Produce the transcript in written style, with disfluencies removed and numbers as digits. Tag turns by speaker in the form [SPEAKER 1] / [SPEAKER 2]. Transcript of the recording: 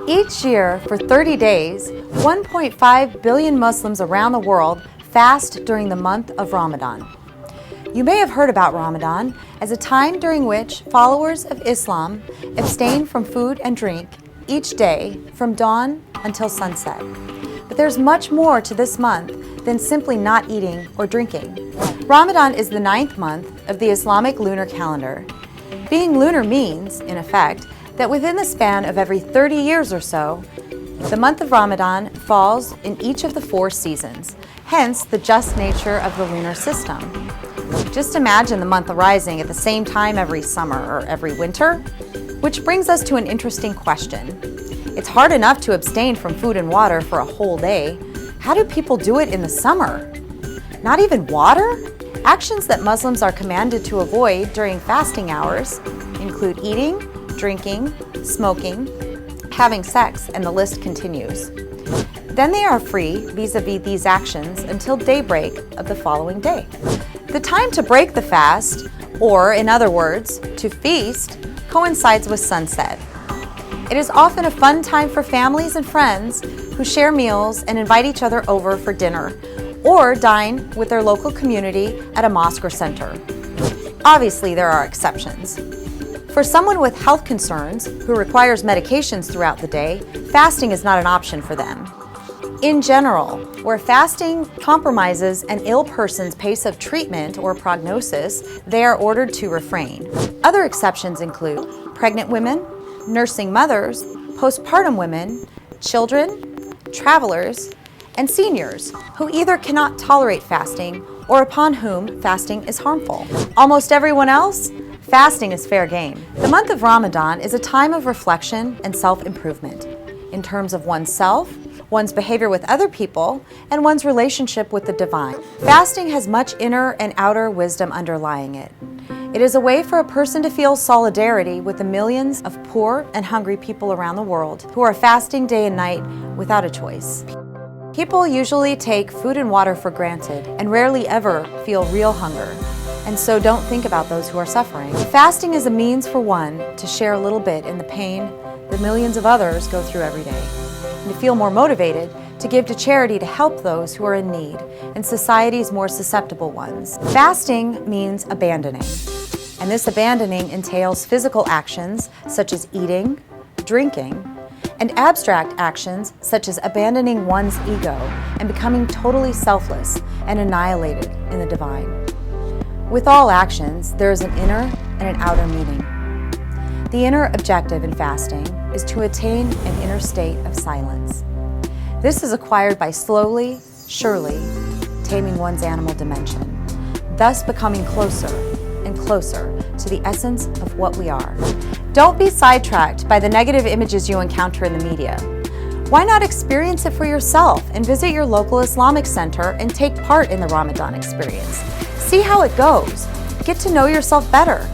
[SPEAKER 1] Each year, for 30 days, 1.5 billion Muslims around the world fast during the month of Ramadan. You may have heard about Ramadan as a time during which followers of Islam abstain from food and drink each day from dawn until sunset. But there's much more to this month than simply not eating or drinking. Ramadan is the 9th month of the Islamic lunar calendar. Being lunar means, in effect, that within the span of every 30 years or so, the month of Ramadan falls in each of the 4 seasons, hence the just nature of the lunar system. Just imagine the month arising at the same time every summer or every winter, which brings us to an interesting question. It's hard enough to abstain from food and water for a whole day. How do people do it in the summer? Not even water? Actions that Muslims are commanded to avoid during fasting hours include eating, drinking, smoking, having sex, and the list continues. Then they are free vis-a-vis these actions until daybreak of the following day. The time to break the fast, or in other words, to feast, coincides with sunset. It is often a fun time for families and friends who share meals and invite each other over for dinner, or dine with their local community at a mosque or center. Obviously, there are exceptions. For someone with health concerns who requires medications throughout the day, fasting is not an option for them. In general, where fasting compromises an ill person's pace of treatment or prognosis, they are ordered to refrain. Other exceptions include pregnant women, nursing mothers, postpartum women, children, travelers, and seniors who either cannot tolerate fasting or upon whom fasting is harmful. Almost everyone else, fasting is fair game. The month of Ramadan is a time of reflection and self-improvement in terms of oneself, one's behavior with other people, and one's relationship with the divine. Fasting has much inner and outer wisdom underlying it. It is a way for a person to feel solidarity with the millions of poor and hungry people around the world who are fasting day and night without a choice. People usually take food and water for granted and rarely ever feel real hunger, and so don't think about those who are suffering. Fasting is a means for one to share a little bit in the pain that millions of others go through every day, and to feel more motivated to give to charity to help those who are in need and society's more susceptible ones. Fasting means abandoning, and this abandoning entails physical actions such as eating, drinking, and abstract actions such as abandoning one's ego and becoming totally selfless and annihilated in the divine. With all actions, there is an inner and an outer meaning. The inner objective in fasting is to attain an inner state of silence. This is acquired by slowly, surely taming one's animal dimension, thus becoming closer and closer to the essence of what we are. Don't be sidetracked by the negative images you encounter in the media. Why not experience it for yourself and visit your local Islamic center and take part in the Ramadan experience? See how it goes. Get to know yourself better.